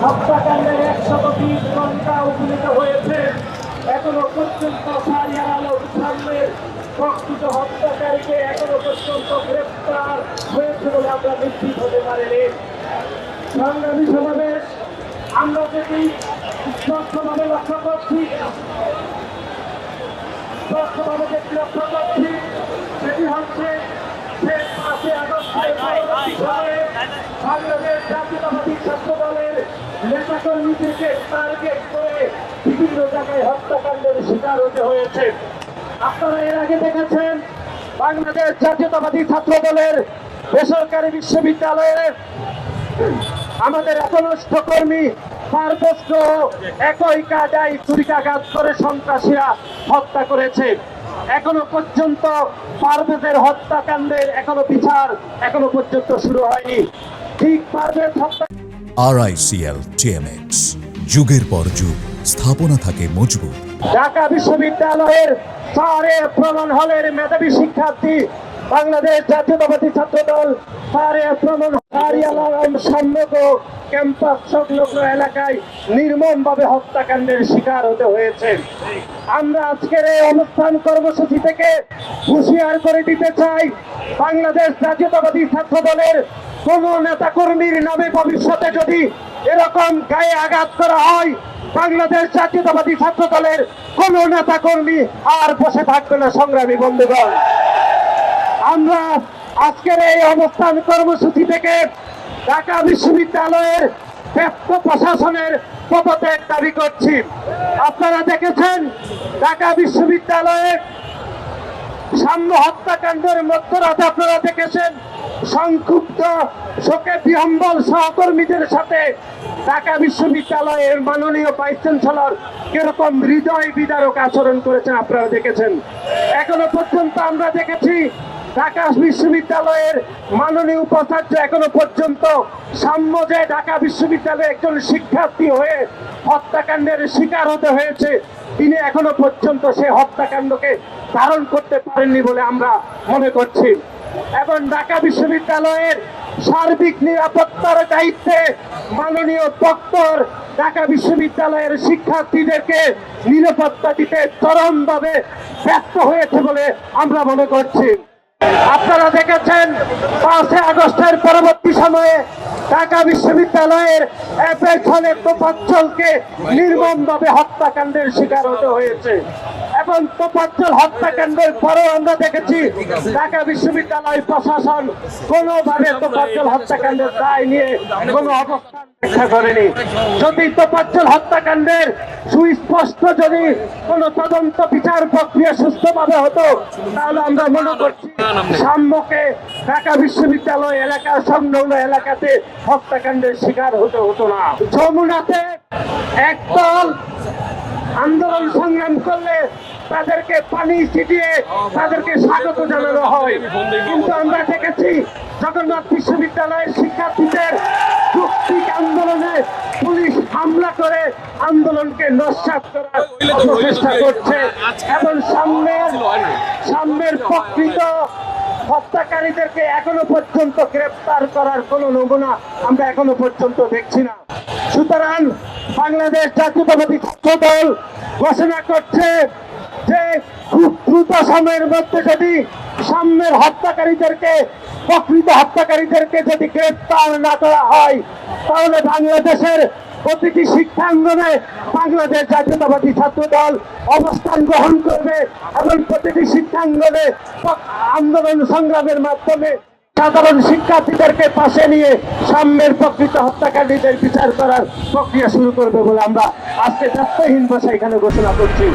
হত্যাকাণ্ডের 120 ঘন্টা উপনীত হয়েছে, এখনো পর্যন্ত সারিয়ার আলম সামনের প্রকৃত হত্যাকারীকে এখনো পর্যন্ত গ্রেপ্তার হয়েছে বলে আমরা নিশ্চিত হতে পারিনি। সংগ্রামী সমাবেশ আমরা যেটি স্পষ্টভাবে লক্ষ্য করছি সেটি হচ্ছে বাংলাদেশ জাতীয়তাবাদী ছাত্র দলের নেতাকর্মীদেরকে টার্গেট করে বিভিন্ন জায়গায় হত্যাকাণ্ডের শিকার হতে হয়েছে। আপনারা এর আগে দেখেছেন বাংলাদেশ জাতীয়তাবাদী ছাত্র দলের বেসরকারি বিশ্ববিদ্যালয়ের আমাদের একনিষ্ঠ কর্মী পারভেজকে একই কায়দায় ছুরিকাঘাত করে সন্ত্রাসীরা হত্যা করেছে। এখনো পর্যন্ত পারভেজের হত্যাকাণ্ডের বিচার এখনো পর্যন্ত শুরু হয়নি। ঠিক পারভেজ হত্যা RICL TMX যুগের পর যুগ স্থাপনা থাকে মজবুত। ঢাকা বিশ্ববিদ্যালয়ের সারে প্রমাণ হলের মেধাবী শিক্ষার্থী বাংলাদেশ জাতীয়তাবাদী ছাত্র দল সারে প্রমাণ সম্মুখ ক্যাম্পাস সংলগ্ন এলাকায় নির্মমভাবে হত্যাকাণ্ডের শিকার হতে হয়েছে। আমরা আজকের এই অবস্থান কর্মসূচি থেকে হুঁশিয়ার করে দিতে চাই, বাংলাদেশ জাতীয়তাবাদী ছাত্র দলের কোন নেতাকর্মীর নামে ভবিষ্যতে যদি এরকম গায়ে আঘাত করা হয়, বাংলাদেশ জাতীয়তাবাদী ছাত্র দলের কোন নেতাকর্মী আর বসে থাকবে না। সংগ্রামী বন্ধুগণ, আমরা আজকের এই অবস্থান কর্মসূচি থেকে ঢাকা বিশ্ববিদ্যালয়ের ব্যপ্ত প্রশাসনের পদত্যাগ দাবি করছি। আপনারা দেখেছেন ঢাকা বিশ্ববিদ্যালয়ের সাম্য হত্যাকাণ্ডের মধ্যরাতে আপনারা দেখেছেন সংক্ষুব্ধ শোকে বিহম্বল সহকর্মীদের সাথে ঢাকা বিশ্ববিদ্যালয়ের মাননীয় ভাইস চ্যান্সেলর কিরকম হৃদয় বিদারক আচরণ করেছেন আপনারা দেখেছেন। এখনো পর্যন্ত আমরা দেখেছি ঢাকা বিশ্ববিদ্যালয়ের মাননীয় উপাচার্য এখনো পর্যন্ত সাম্য যে ঢাকা বিশ্ববিদ্যালয়ে একজন শিক্ষার্থী হয়ে হত্যাকাণ্ডের শিকার হতে হয়েছে, তিনি এখনো পর্যন্ত সেই হত্যাকাণ্ডকে ধারণ করতে পারেননি বলে আমরা মনে করছি। এবং ঢাকা বিশ্ববিদ্যালয়ের সার্বিক নিরাপত্তার দায়িত্বে মাননীয় প্রক্টর ঢাকা বিশ্ববিদ্যালয়ের শিক্ষার্থীদেরকে নিরাপত্তা দিতে চরমভাবে ব্যর্থ হয়েছে বলে আমরা মনে করছি। আপনারা দেখেছেন 5 আগস্টের পরবর্তী সময়ে ঢাকা বিশ্ববিদ্যালয়ের এফএসএলের তোফাজ্জলকে নির্মমভাবে হত্যাকাণ্ডের শিকার হতে হয়েছে। এবং তোফাজ্জল হত্যাকাণ্ডের পরেও আমরা দেখেছি ঢাকা বিশ্ববিদ্যালয় প্রশাসন কোনোভাবে তোফাজ্জল হত্যাকাণ্ডের দায় নিয়ে কোনো অবস্থান ব্যাখ্যা করেনি। যদি তোফাজ্জল হত্যাকাণ্ডের সুস্পষ্ট যদি কোনো তদন্ত বিচার প্রক্রিয়া সুস্থভাবে হতো, তাহলে আমরা মনে করছি সাম্যকে ঢাকা বিশ্ববিদ্যালয় এলাকার সংলগ্ন এলাকাতে হত্যাকাণ্ডের শিকার হতে হতো না। যমুনাতে একদল আন্দোলন সংগ্রাম করলে তাদেরকে পানি ছিটিয়ে তাদেরকে স্বাগত জানানো হয়, কিন্তু আমরা দেখেছি জগন্নাথ বিশ্ববিদ্যালয়ের শিক্ষার্থীদের যৌক্তিক আন্দোলনে পুলিশ হামলা করে আন্দোলনকে নস্যাৎ করার চেষ্টা করছে। এবং সামনের প্রকৃত হত্যাকারীদেরকে এখনো পর্যন্ত গ্রেপ্তার করার কোনো নমুনা আমরা এখনো পর্যন্ত দেখছি না। সুতরাং বাংলাদেশ জাতীয়তাবাদী ছাত্র দল ঘোষণা করছে যে খুব দ্রুত সময়ের মধ্যে যদি সামনের হত্যাকারীদেরকে প্রকৃত হত্যাকারীদেরকে যদি গ্রেপ্তার না করা হয়, তাহলে বাংলাদেশের প্রতিটি শিক্ষাঙ্গনে বাংলাদেশ জাতীয়তাবাদী ছাত্র দল অবস্থান গ্রহণ করবে এবং প্রতিটি শিক্ষাঙ্গনে আন্দোলন সংগ্রামের মাধ্যমে সাধারণ শিক্ষার্থীদেরকে পাশে নিয়ে সাম্যের প্রকৃত হত্যাকারীদের বিচার করার প্রক্রিয়া শুরু করবে বলে আমরা আজকে দায়িত্বহীন ভাষা এখানে ঘোষণা করছি।